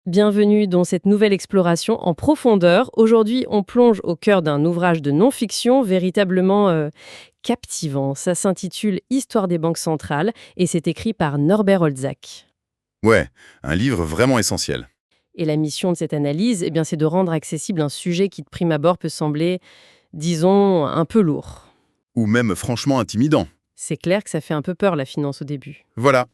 Bienvenue dans cette nouvelle exploration en profondeur. Aujourd'hui, on plonge au cœur d'un ouvrage de non-fiction véritablement captivant. Ça s'intitule Histoire des banques centrales et c'est écrit par Norbert Holzach. Ouais, un livre vraiment essentiel. Et la mission de cette analyse, c'est de rendre accessible un sujet qui, de prime abord, peut sembler, disons, un peu lourd. Ou même franchement intimidant. C'est clair que ça fait un peu peur, la finance, au début. Voilà.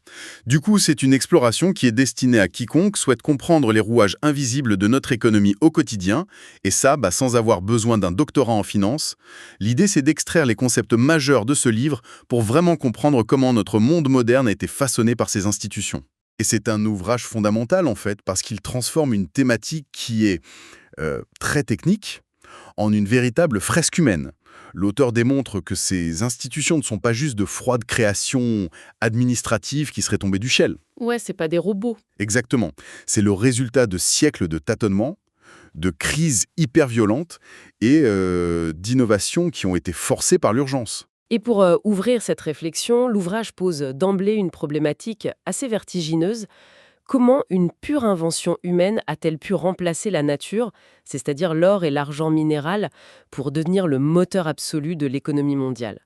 Du coup, c'est une exploration qui est destinée à quiconque souhaite comprendre les rouages invisibles de notre économie au quotidien, et ça, sans avoir besoin d'un doctorat en finance. L'idée, c'est d'extraire les concepts majeurs de ce livre pour vraiment comprendre comment notre monde moderne a été façonné par ces institutions. Et c'est un ouvrage fondamental, en fait, parce qu'il transforme une thématique qui est très technique en une véritable fresque humaine. L'auteur démontre que ces institutions ne sont pas juste de froides créations administratives qui seraient tombées du ciel. Ouais, c'est pas des robots. Exactement. C'est le résultat de siècles de tâtonnements, de crises hyper violentes et d'innovations qui ont été forcées par l'urgence. Et pour ouvrir cette réflexion, l'ouvrage pose d'emblée une problématique assez vertigineuse. Comment une pure invention humaine a-t-elle pu remplacer la nature, c'est-à-dire l'or et l'argent minéral, pour devenir le moteur absolu de l'économie mondiale?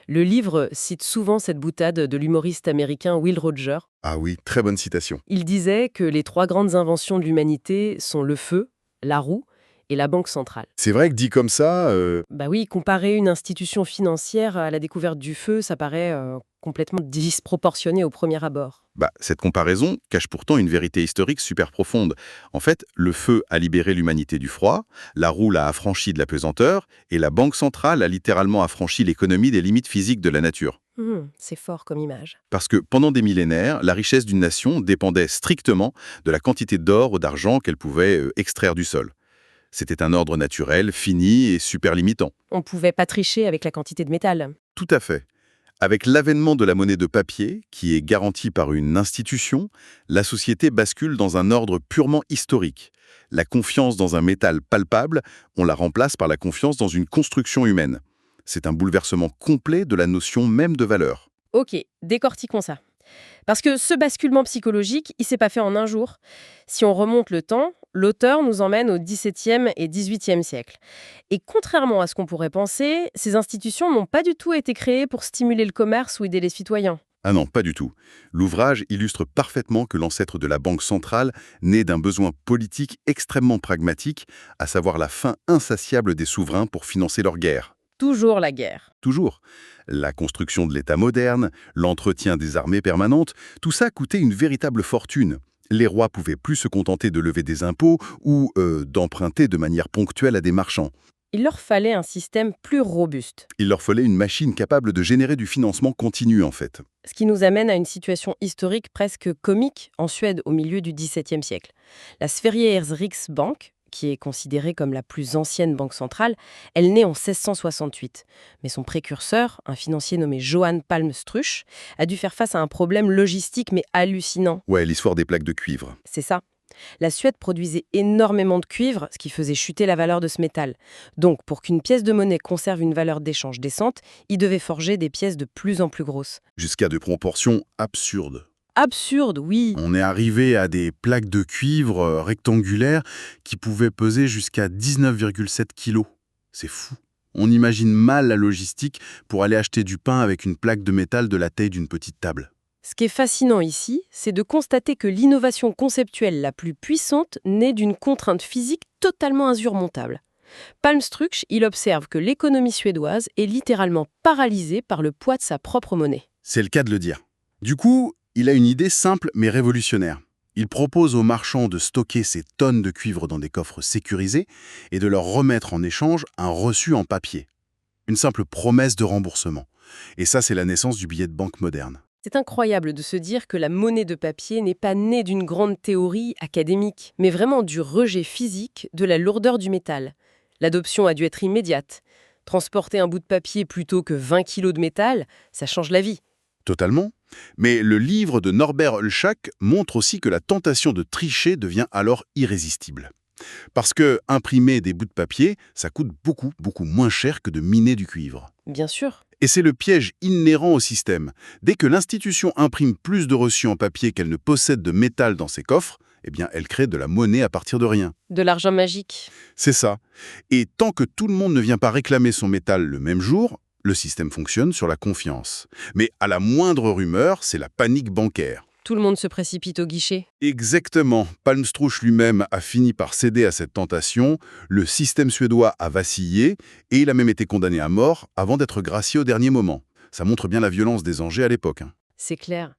Le livre cite souvent cette boutade de l'humoriste américain Will Rogers. Ah oui, très bonne citation. Il disait que les trois grandes inventions de l'humanité sont le feu, la roue et la banque centrale. C'est vrai que dit comme ça, Bah oui, comparer une institution financière à la découverte du feu, ça paraît complètement disproportionné au premier abord. cette comparaison cache pourtant une vérité historique super profonde. En fait, le feu a libéré l'humanité du froid, la roue l'a affranchi de la pesanteur, et la banque centrale a littéralement affranchi l'économie des limites physiques de la nature. C'est fort comme image. Parce que pendant des millénaires, la richesse d'une nation dépendait strictement de la quantité d'or ou d'argent qu'elle pouvait extraire du sol. C'était un ordre naturel, fini et super limitant. On pouvait pas tricher avec la quantité de métal. Tout à fait. Avec l'avènement de la monnaie de papier, qui est garantie par une institution, la société bascule dans un ordre purement historique. La confiance dans un métal palpable, on la remplace par la confiance dans une construction humaine. C'est un bouleversement complet de la notion même de valeur. Ok, décortiquons ça. Parce que ce basculement psychologique, il s'est pas fait en un jour. Si on remonte le temps, l'auteur nous emmène au XVIIe et XVIIIe siècle. Et contrairement à ce qu'on pourrait penser, ces institutions n'ont pas du tout été créées pour stimuler le commerce ou aider les citoyens. Ah non, pas du tout. L'ouvrage illustre parfaitement que l'ancêtre de la Banque centrale naît d'un besoin politique extrêmement pragmatique, à savoir la faim insatiable des souverains pour financer leur guerre. Toujours la guerre. Toujours. La construction de l'État moderne, l'entretien des armées permanentes, tout ça coûtait une véritable fortune. Les rois pouvaient plus se contenter de lever des impôts ou d'emprunter de manière ponctuelle à des marchands. Il leur fallait un système plus robuste. Il leur fallait une machine capable de générer du financement continu, en fait. Ce qui nous amène à une situation historique presque comique en Suède au milieu du XVIIe siècle. La Sveriges Riksbank, qui est considérée comme la plus ancienne banque centrale, elle naît en 1668. Mais son précurseur, un financier nommé Johan Palmstruch, a dû faire face à un problème logistique mais hallucinant. Ouais, l'histoire des plaques de cuivre. C'est ça. La Suède produisait énormément de cuivre, ce qui faisait chuter la valeur de ce métal. Donc, pour qu'une pièce de monnaie conserve une valeur d'échange décente, il devait forger des pièces de plus en plus grosses. Jusqu'à de proportions absurdes. Absurde, oui. On est arrivé à des plaques de cuivre rectangulaires qui pouvaient peser jusqu'à 19,7 kilos. C'est fou. On imagine mal la logistique pour aller acheter du pain avec une plaque de métal de la taille d'une petite table. Ce qui est fascinant ici, c'est de constater que l'innovation conceptuelle la plus puissante naît d'une contrainte physique totalement insurmontable. Palmstruch, il observe que l'économie suédoise est littéralement paralysée par le poids de sa propre monnaie. C'est le cas de le dire. Du coup, il a une idée simple mais révolutionnaire. Il propose aux marchands de stocker ces tonnes de cuivre dans des coffres sécurisés et de leur remettre en échange un reçu en papier. Une simple promesse de remboursement. Et ça, c'est la naissance du billet de banque moderne. C'est incroyable de se dire que la monnaie de papier n'est pas née d'une grande théorie académique, mais vraiment du rejet physique de la lourdeur du métal. L'adoption a dû être immédiate. Transporter un bout de papier plutôt que 20 kilos de métal, ça change la vie. Totalement. Mais le livre de Norbert Holzach montre aussi que la tentation de tricher devient alors irrésistible. Parce que imprimer des bouts de papier, ça coûte beaucoup, beaucoup moins cher que de miner du cuivre. Bien sûr. Et c'est le piège inhérent au système. Dès que l'institution imprime plus de reçus en papier qu'elle ne possède de métal dans ses coffres, eh bien, elle crée de la monnaie à partir de rien. De l'argent magique. C'est ça. Et tant que tout le monde ne vient pas réclamer son métal le même jour, le système fonctionne sur la confiance. Mais à la moindre rumeur, c'est la panique bancaire. Tout le monde se précipite au guichet. Exactement. Palmstruch lui-même a fini par céder à cette tentation, le système suédois a vacillé, et il a même été condamné à mort avant d'être gracié au dernier moment. Ça montre bien la violence des enjeux à l'époque. C'est clair.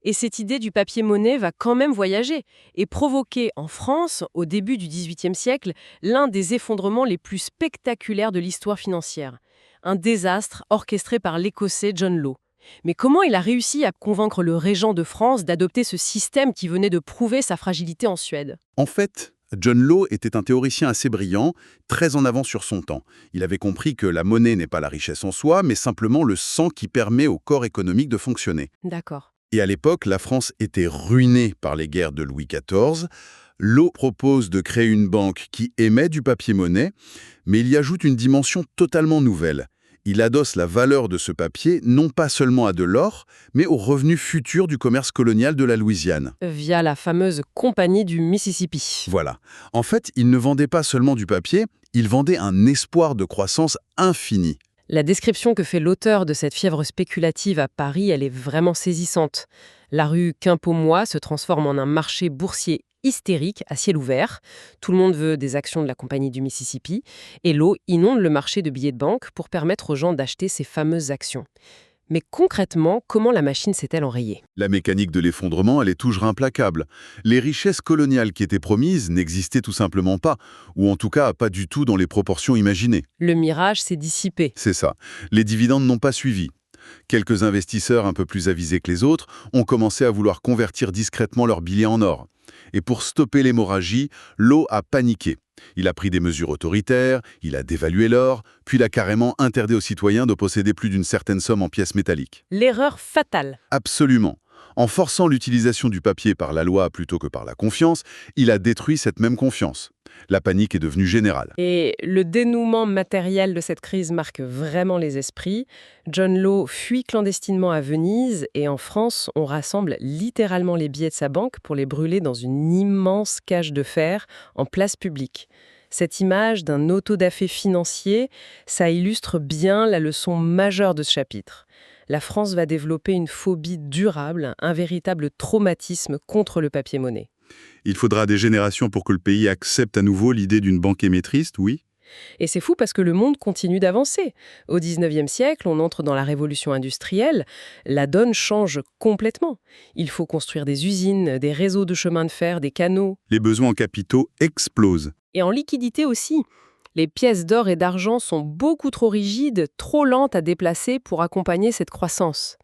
Et cette idée du papier-monnaie va quand même voyager et provoquer en France, au début du XVIIIe siècle, l'un des effondrements les plus spectaculaires de l'histoire financière. Un désastre orchestré par l'Écossais John Law. Mais comment il a réussi à convaincre le régent de France d'adopter ce système qui venait de prouver sa fragilité en Suède? En fait, John Law était un théoricien assez brillant, très en avance sur son temps. Il avait compris que la monnaie n'est pas la richesse en soi, mais simplement le sang qui permet au corps économique de fonctionner. D'accord. Et à l'époque, la France était ruinée par les guerres de Louis XIV. Law propose de créer une banque qui émet du papier-monnaie, mais il y ajoute une dimension totalement nouvelle. Il adosse la valeur de ce papier non pas seulement à de l'or, mais aux revenus futurs du commerce colonial de la Louisiane. Via la fameuse Compagnie du Mississippi. Voilà. En fait, il ne vendait pas seulement du papier, il vendait un espoir de croissance infini. La description que fait l'auteur de cette fièvre spéculative à Paris, elle est vraiment saisissante. La rue Quimpaumois se transforme en un marché boursier hystérique à ciel ouvert. Tout le monde veut des actions de la Compagnie du Mississippi. Et Law inonde le marché de billets de banque pour permettre aux gens d'acheter ces fameuses actions. Mais concrètement, comment la machine s'est-elle enrayée? La mécanique de l'effondrement, elle est toujours implacable. Les richesses coloniales qui étaient promises n'existaient tout simplement pas, ou en tout cas pas du tout dans les proportions imaginées. Le mirage s'est dissipé. C'est ça. Les dividendes n'ont pas suivi. Quelques investisseurs un peu plus avisés que les autres ont commencé à vouloir convertir discrètement leurs billets en or. Et pour stopper l'hémorragie, Law a paniqué. Il a pris des mesures autoritaires, il a dévalué l'or, puis il a carrément interdit aux citoyens de posséder plus d'une certaine somme en pièces métalliques. L'erreur fatale. Absolument. En forçant l'utilisation du papier par la loi plutôt que par la confiance, il a détruit cette même confiance. La panique est devenue générale. Et le dénouement matériel de cette crise marque vraiment les esprits. John Law fuit clandestinement à Venise et en France, on rassemble littéralement les billets de sa banque pour les brûler dans une immense cage de fer en place publique. Cette image d'un autodafé financier, ça illustre bien la leçon majeure de ce chapitre. La France va développer une phobie durable, un véritable traumatisme contre le papier-monnaie. Il faudra des générations pour que le pays accepte à nouveau l'idée d'une banque émettrice, oui. Et c'est fou parce que le monde continue d'avancer. Au XIXe siècle, on entre dans la révolution industrielle. La donne change complètement. Il faut construire des usines, des réseaux de chemin de fer, des canaux. Les besoins en capitaux explosent. Et en liquidité aussi. Les pièces d'or et d'argent sont beaucoup trop rigides, trop lentes à déplacer pour accompagner cette croissance.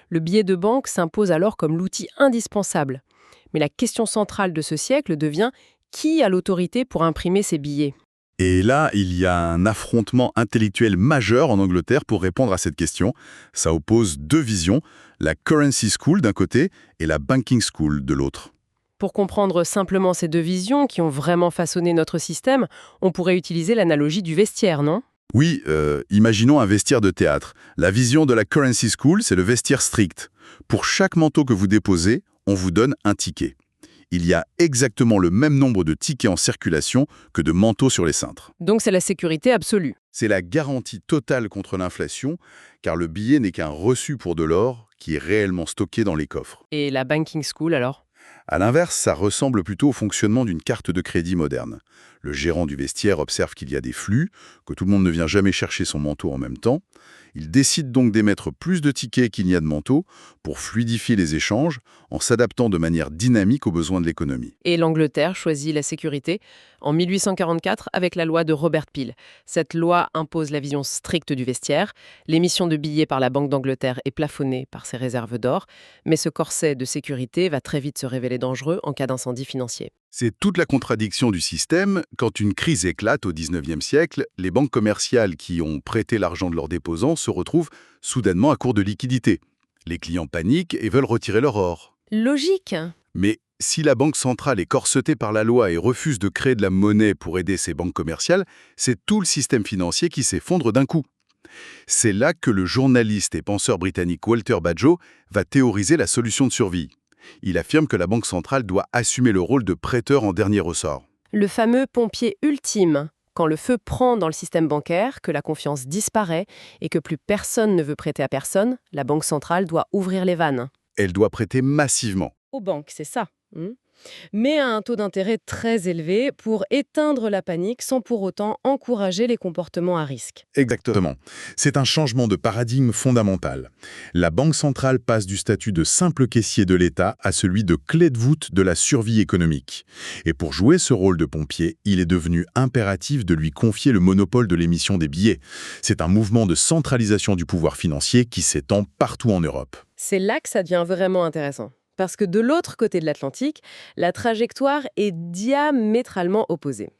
Le billet de banque s'impose alors comme l'outil indispensable. Mais la question centrale de ce siècle devient qui a l'autorité pour imprimer ces billets? Et là, il y a un affrontement intellectuel majeur en Angleterre pour répondre à cette question. Ça oppose deux visions, la Currency School d'un côté et la Banking School de l'autre. Pour comprendre simplement ces deux visions qui ont vraiment façonné notre système, on pourrait utiliser l'analogie du vestiaire, non? Oui, imaginons un vestiaire de théâtre. La vision de la Currency School, c'est le vestiaire strict. Pour chaque manteau que vous déposez, on vous donne un ticket. Il y a exactement le même nombre de tickets en circulation que de manteaux sur les cintres. Donc c'est la sécurité absolue. C'est la garantie totale contre l'inflation, car le billet n'est qu'un reçu pour de l'or qui est réellement stocké dans les coffres. Et la banking school alors? À l'inverse, ça ressemble plutôt au fonctionnement d'une carte de crédit moderne. Le gérant du vestiaire observe qu'il y a des flux, que tout le monde ne vient jamais chercher son manteau en même temps. Il décide donc d'émettre plus de tickets qu'il n'y a de manteaux pour fluidifier les échanges en s'adaptant de manière dynamique aux besoins de l'économie. Et l'Angleterre choisit la sécurité en 1844 avec la loi de Robert Peel. Cette loi impose la vision stricte du vestiaire. L'émission de billets par la Banque d'Angleterre est plafonnée par ses réserves d'or, mais ce corset de sécurité va très vite se révéler dangereux en cas d'incendie financier. C'est toute la contradiction du système. Quand une crise éclate au XIXe siècle, les banques commerciales qui ont prêté l'argent de leurs déposants se retrouvent soudainement à court de liquidités. Les clients paniquent et veulent retirer leur or. Logique. Mais si la Banque centrale est corsetée par la loi et refuse de créer de la monnaie pour aider ces banques commerciales, c'est tout le système financier qui s'effondre d'un coup. C'est là que le journaliste et penseur britannique Walter Bagehot va théoriser la solution de survie. Il affirme que la Banque centrale doit assumer le rôle de prêteur en dernier ressort. Le fameux pompier ultime, quand le feu prend dans le système bancaire, que la confiance disparaît et que plus personne ne veut prêter à personne, la Banque centrale doit ouvrir les vannes. Elle doit prêter massivement. Aux banques, c'est ça. Mais à un taux d'intérêt très élevé pour éteindre la panique sans pour autant encourager les comportements à risque. Exactement. C'est un changement de paradigme fondamental. La Banque centrale passe du statut de simple caissier de l'État à celui de clé de voûte de la survie économique. Et pour jouer ce rôle de pompier, il est devenu impératif de lui confier le monopole de l'émission des billets. C'est un mouvement de centralisation du pouvoir financier qui s'étend partout en Europe. C'est là que ça devient vraiment intéressant. Parce que de l'autre côté de l'Atlantique, la trajectoire est diamétralement opposée.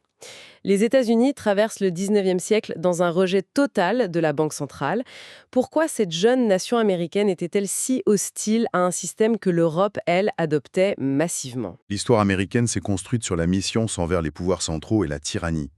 Les États-Unis traversent le 19e siècle dans un rejet total de la Banque centrale. Pourquoi cette jeune nation américaine était-elle si hostile à un système que l'Europe, elle, adoptait massivement? L'histoire américaine s'est construite sur la méfiance envers les pouvoirs centraux et la tyrannie.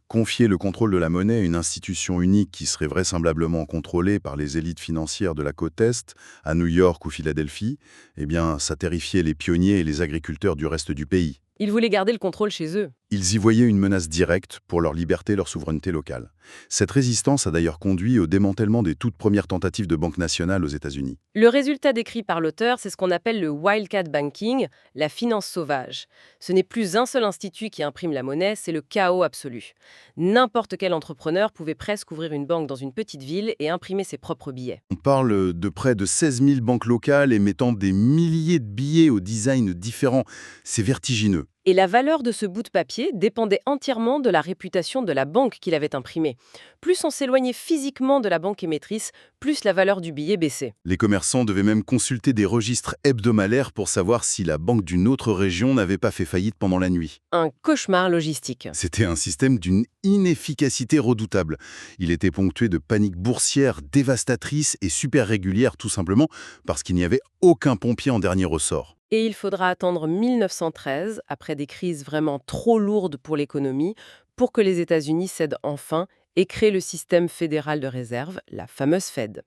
Confier le contrôle de la monnaie à une institution unique qui serait vraisemblablement contrôlée par les élites financières de la côte Est, à New York ou Philadelphie, eh bien, ça terrifiait les pionniers et les agriculteurs du reste du pays. Ils voulaient garder le contrôle chez eux. Ils y voyaient une menace directe pour leur liberté et leur souveraineté locale. Cette résistance a d'ailleurs conduit au démantèlement des toutes premières tentatives de banque nationale aux États-Unis. Le résultat décrit par l'auteur, c'est ce qu'on appelle le wildcat banking, la finance sauvage. Ce n'est plus un seul institut qui imprime la monnaie, c'est le chaos absolu. N'importe quel entrepreneur pouvait presque ouvrir une banque dans une petite ville et imprimer ses propres billets. On parle de près de 16 000 banques locales émettant des milliers de billets au design différents. C'est vertigineux. Et la valeur de ce bout de papier dépendait entièrement de la réputation de la banque qui l'avait imprimé. Plus on s'éloignait physiquement de la banque émettrice, plus la valeur du billet baissait. Les commerçants devaient même consulter des registres hebdomadaires pour savoir si la banque d'une autre région n'avait pas fait faillite pendant la nuit. Un cauchemar logistique. C'était un système d'une inefficacité redoutable. Il était ponctué de paniques boursières dévastatrices et super régulières tout simplement parce qu'il n'y avait aucun pompier en dernier ressort. Et il faudra attendre 1913, après des crises vraiment trop lourdes pour l'économie, pour que les États-Unis cèdent enfin et créent le système fédéral de réserve, la fameuse Fed.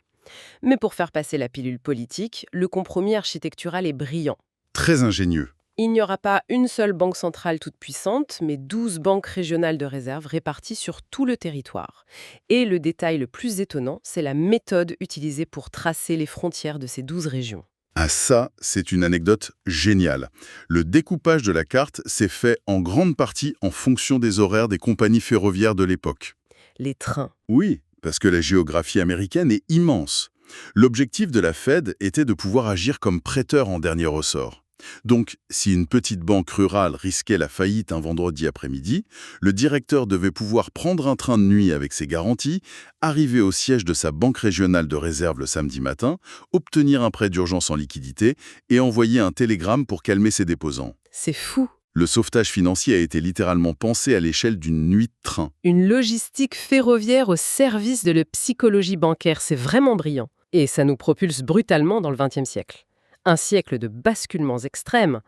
Mais pour faire passer la pilule politique, le compromis architectural est brillant. Très ingénieux. Il n'y aura pas une seule banque centrale toute puissante, mais 12 banques régionales de réserve réparties sur tout le territoire. Et le détail le plus étonnant, c'est la méthode utilisée pour tracer les frontières de ces 12 régions. Ah ça, c'est une anecdote géniale. Le découpage de la carte s'est fait en grande partie en fonction des horaires des compagnies ferroviaires de l'époque. Les trains. Oui, parce que la géographie américaine est immense. L'objectif de la Fed était de pouvoir agir comme prêteur en dernier ressort. Donc, si une petite banque rurale risquait la faillite un vendredi après-midi, le directeur devait pouvoir prendre un train de nuit avec ses garanties, arriver au siège de sa banque régionale de réserve le samedi matin, obtenir un prêt d'urgence en liquidité et envoyer un télégramme pour calmer ses déposants. C'est fou. Le sauvetage financier a été littéralement pensé à l'échelle d'une nuit de train. Une logistique ferroviaire au service de la psychologie bancaire, c'est vraiment brillant. Et ça nous propulse brutalement dans le XXe siècle. Un siècle de basculements extrêmes.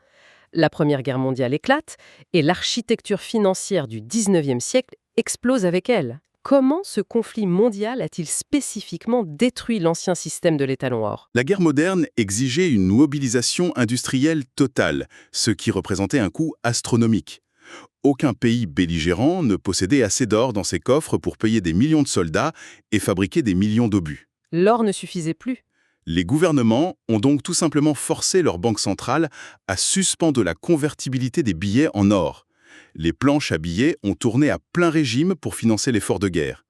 La Première Guerre mondiale éclate et l'architecture financière du XIXe siècle explose avec elle. Comment ce conflit mondial a-t-il spécifiquement détruit l'ancien système de l'étalon or? La guerre moderne exigeait une mobilisation industrielle totale, ce qui représentait un coût astronomique. Aucun pays belligérant ne possédait assez d'or dans ses coffres pour payer des millions de soldats et fabriquer des millions d'obus. L'or ne suffisait plus. Les gouvernements ont donc tout simplement forcé leur banque centrale à suspendre la convertibilité des billets en or. Les planches à billets ont tourné à plein régime pour financer l'effort de guerre.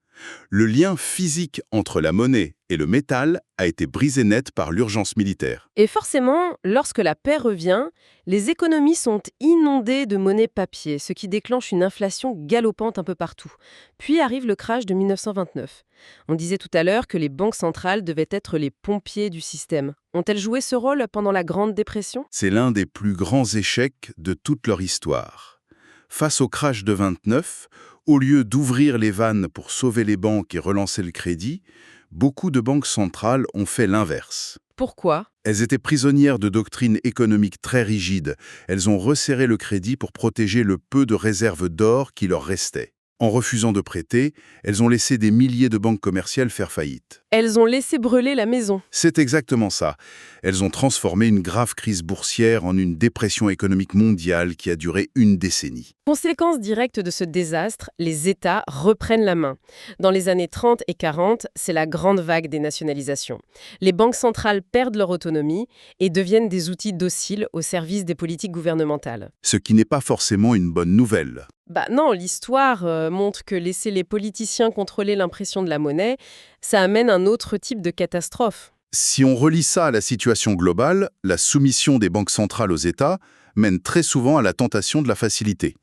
Le lien physique entre la monnaie et le métal a été brisé net par l'urgence militaire. Et forcément, lorsque la paix revient, les économies sont inondées de monnaie papier, ce qui déclenche une inflation galopante un peu partout. Puis arrive le crash de 1929. On disait tout à l'heure que les banques centrales devaient être les pompiers du système. Ont-elles joué ce rôle pendant la Grande Dépression? C'est l'un des plus grands échecs de toute leur histoire. Face au crash de 29, au lieu d'ouvrir les vannes pour sauver les banques et relancer le crédit, beaucoup de banques centrales ont fait l'inverse. Pourquoi? Elles étaient prisonnières de doctrines économiques très rigides. Elles ont resserré le crédit pour protéger le peu de réserves d'or qui leur restait. En refusant de prêter, elles ont laissé des milliers de banques commerciales faire faillite. Elles ont laissé brûler la maison. C'est exactement ça. Elles ont transformé une grave crise boursière en une dépression économique mondiale qui a duré une décennie. Conséquence directe de ce désastre, les États reprennent la main. Dans les années 30 et 40, c'est la grande vague des nationalisations. Les banques centrales perdent leur autonomie et deviennent des outils dociles au service des politiques gouvernementales. Ce qui n'est pas forcément une bonne nouvelle. Bah non, l'histoire montre que laisser les politiciens contrôler l'impression de la monnaie, ça amène un autre type de catastrophe. Si on relie ça à la situation globale, la soumission des banques centrales aux États mène très souvent à la tentation de la facilité.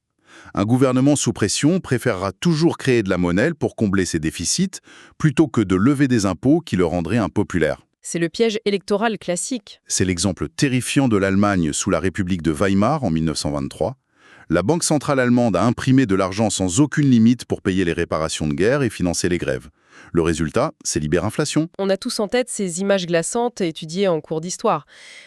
Un gouvernement sous pression préférera toujours créer de la monnaie pour combler ses déficits, plutôt que de lever des impôts qui le rendraient impopulaire. C'est le piège électoral classique. C'est l'exemple terrifiant de l'Allemagne sous la République de Weimar en 1923. La Banque centrale allemande a imprimé de l'argent sans aucune limite pour payer les réparations de guerre et financer les grèves. Le résultat, c'est l'hyperinflation. On a tous en tête ces images glaçantes étudiées en cours d'histoire.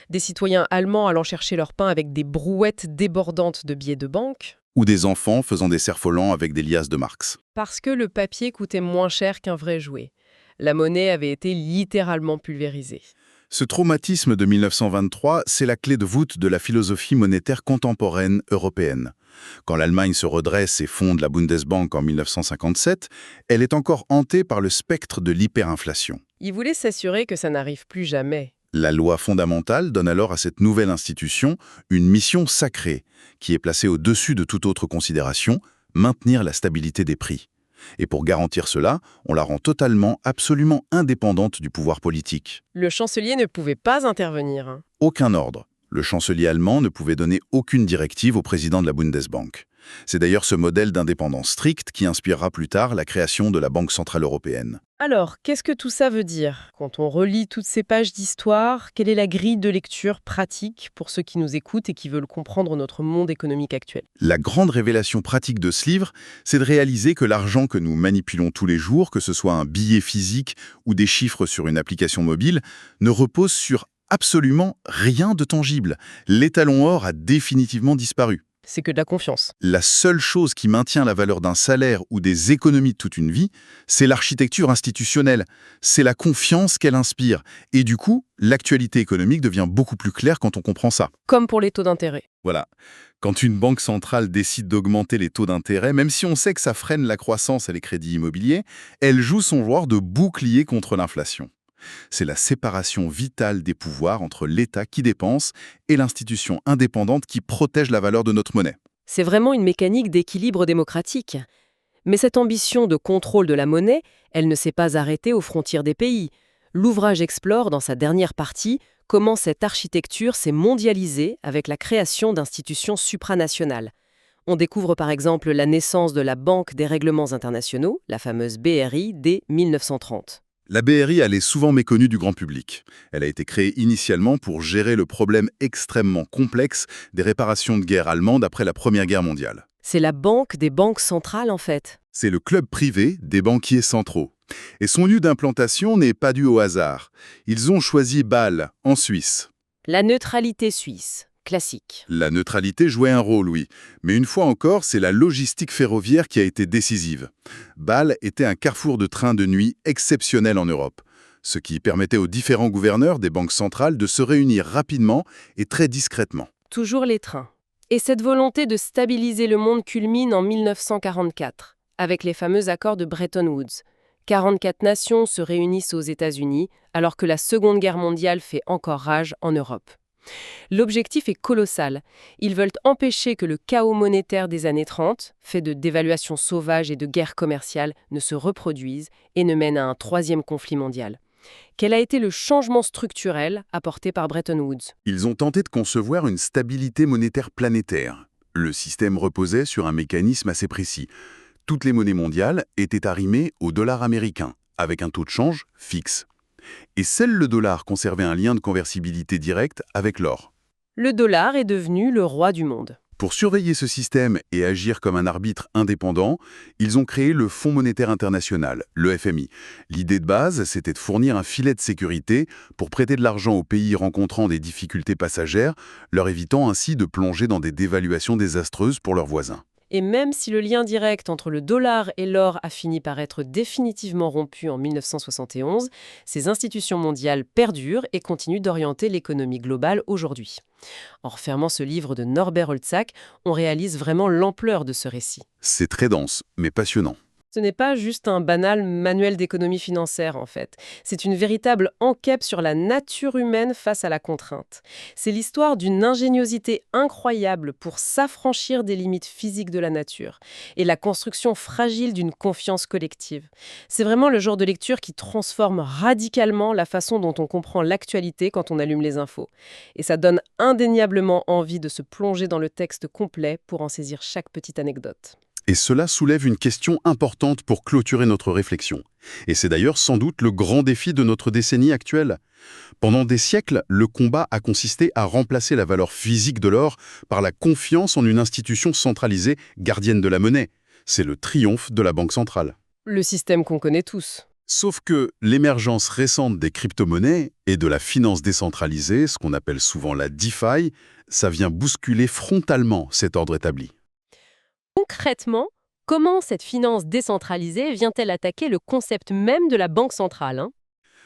Des citoyens allemands allant chercher leur pain avec des brouettes débordantes de billets de banque. Ou des enfants faisant des cerfs-volants avec des liasses de Marx. Parce que le papier coûtait moins cher qu'un vrai jouet. La monnaie avait été littéralement pulvérisée. Ce traumatisme de 1923, c'est la clé de voûte de la philosophie monétaire contemporaine européenne. Quand l'Allemagne se redresse et fonde la Bundesbank en 1957, elle est encore hantée par le spectre de l'hyperinflation. Ils voulaient s'assurer que ça n'arrive plus jamais. La loi fondamentale donne alors à cette nouvelle institution une mission sacrée, qui est placée au-dessus de toute autre considération, maintenir la stabilité des prix. Et pour garantir cela, on la rend totalement, absolument indépendante du pouvoir politique. Le chancelier ne pouvait pas intervenir. Aucun ordre. Le chancelier allemand ne pouvait donner aucune directive au président de la Bundesbank. C'est d'ailleurs ce modèle d'indépendance stricte qui inspirera plus tard la création de la Banque centrale européenne. Alors, qu'est-ce que tout ça veut dire? Quand on relit toutes ces pages d'histoire, quelle est la grille de lecture pratique pour ceux qui nous écoutent et qui veulent comprendre notre monde économique actuel? La grande révélation pratique de ce livre, c'est de réaliser que l'argent que nous manipulons tous les jours, que ce soit un billet physique ou des chiffres sur une application mobile, ne repose sur absolument rien de tangible. L'étalon or a définitivement disparu. C'est que de la confiance. La seule chose qui maintient la valeur d'un salaire ou des économies de toute une vie, c'est l'architecture institutionnelle. C'est la confiance qu'elle inspire. Et du coup, l'actualité économique devient beaucoup plus claire quand on comprend ça. Comme pour les taux d'intérêt. Voilà. Quand une banque centrale décide d'augmenter les taux d'intérêt, même si on sait que ça freine la croissance et les crédits immobiliers, elle joue son rôle de bouclier contre l'inflation. C'est la séparation vitale des pouvoirs entre l'État qui dépense et l'institution indépendante qui protège la valeur de notre monnaie. C'est vraiment une mécanique d'équilibre démocratique. Mais cette ambition de contrôle de la monnaie, elle ne s'est pas arrêtée aux frontières des pays. L'ouvrage explore dans sa dernière partie comment cette architecture s'est mondialisée avec la création d'institutions supranationales. On découvre par exemple la naissance de la Banque des règlements internationaux, la fameuse BRI, dès 1930. La BRI, elle est souvent méconnue du grand public. Elle a été créée initialement pour gérer le problème extrêmement complexe des réparations de guerre allemandes après la Première Guerre mondiale. C'est la banque des banques centrales en fait. C'est le club privé des banquiers centraux. Et son lieu d'implantation n'est pas dû au hasard. Ils ont choisi Bâle, en Suisse. La neutralité suisse, classique. La neutralité jouait un rôle, oui. Mais une fois encore, c'est la logistique ferroviaire qui a été décisive. Bâle était un carrefour de trains de nuit exceptionnel en Europe, ce qui permettait aux différents gouverneurs des banques centrales de se réunir rapidement et très discrètement. Toujours les trains. Et cette volonté de stabiliser le monde culmine en 1944, avec les fameux accords de Bretton Woods. 44 nations se réunissent aux États-Unis, alors que la Seconde Guerre mondiale fait encore rage en Europe. L'objectif est colossal. Ils veulent empêcher que le chaos monétaire des années 30, fait de dévaluations sauvages et de guerres commerciales, ne se reproduise et ne mène à un troisième conflit mondial. Quel a été le changement structurel apporté par Bretton Woods? Ils ont tenté de concevoir une stabilité monétaire planétaire. Le système reposait sur un mécanisme assez précis. Toutes les monnaies mondiales étaient arrimées au dollar américain, avec un taux de change fixe. Et seul le dollar conservait un lien de conversibilité direct avec l'or. Le dollar est devenu le roi du monde. Pour surveiller ce système et agir comme un arbitre indépendant, ils ont créé le Fonds monétaire international, le FMI. L'idée de base, c'était de fournir un filet de sécurité pour prêter de l'argent aux pays rencontrant des difficultés passagères, leur évitant ainsi de plonger dans des dévaluations désastreuses pour leurs voisins. Et même si le lien direct entre le dollar et l'or a fini par être définitivement rompu en 1971, ces institutions mondiales perdurent et continuent d'orienter l'économie globale aujourd'hui. En refermant ce livre de Norbert Holzak, on réalise vraiment l'ampleur de ce récit. C'est très dense, mais passionnant. Ce n'est pas juste un banal manuel d'économie financière, en fait. C'est une véritable enquête sur la nature humaine face à la contrainte. C'est l'histoire d'une ingéniosité incroyable pour s'affranchir des limites physiques de la nature et la construction fragile d'une confiance collective. C'est vraiment le genre de lecture qui transforme radicalement la façon dont on comprend l'actualité quand on allume les infos. Et ça donne indéniablement envie de se plonger dans le texte complet pour en saisir chaque petite anecdote. Et cela soulève une question importante pour clôturer notre réflexion. Et c'est d'ailleurs sans doute le grand défi de notre décennie actuelle. Pendant des siècles, le combat a consisté à remplacer la valeur physique de l'or par la confiance en une institution centralisée, gardienne de la monnaie. C'est le triomphe de la Banque centrale. Le système qu'on connaît tous. Sauf que l'émergence récente des crypto-monnaies et de la finance décentralisée, ce qu'on appelle souvent la DeFi, ça vient bousculer frontalement cet ordre établi. Concrètement, comment cette finance décentralisée vient-elle attaquer le concept même de la banque centrale, hein?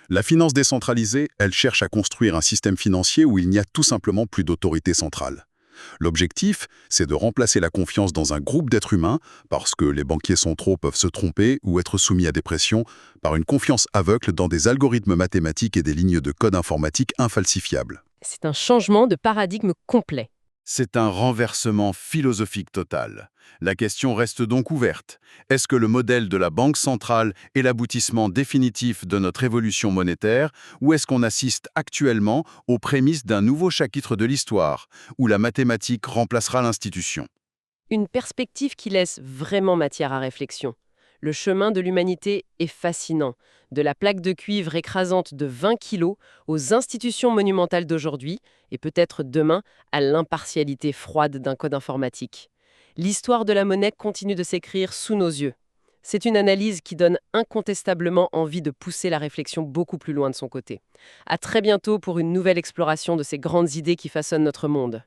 La finance décentralisée, elle cherche à construire un système financier où il n'y a tout simplement plus d'autorité centrale. L'objectif, c'est de remplacer la confiance dans un groupe d'êtres humains, parce que les banquiers centraux peuvent se tromper ou être soumis à des pressions, par une confiance aveugle dans des algorithmes mathématiques et des lignes de code informatique infalsifiables. C'est un changement de paradigme complet. C'est un renversement philosophique total. La question reste donc ouverte. Est-ce que le modèle de la Banque centrale est l'aboutissement définitif de notre évolution monétaire, ou est-ce qu'on assiste actuellement aux prémices d'un nouveau chapitre de l'histoire, où la mathématique remplacera l'institution? Une perspective qui laisse vraiment matière à réflexion. Le chemin de l'humanité est fascinant. De la plaque de cuivre écrasante de 20 kilos aux institutions monumentales d'aujourd'hui, et peut-être demain à l'impartialité froide d'un code informatique. L'histoire de la monnaie continue de s'écrire sous nos yeux. C'est une analyse qui donne incontestablement envie de pousser la réflexion beaucoup plus loin de son côté. À très bientôt pour une nouvelle exploration de ces grandes idées qui façonnent notre monde.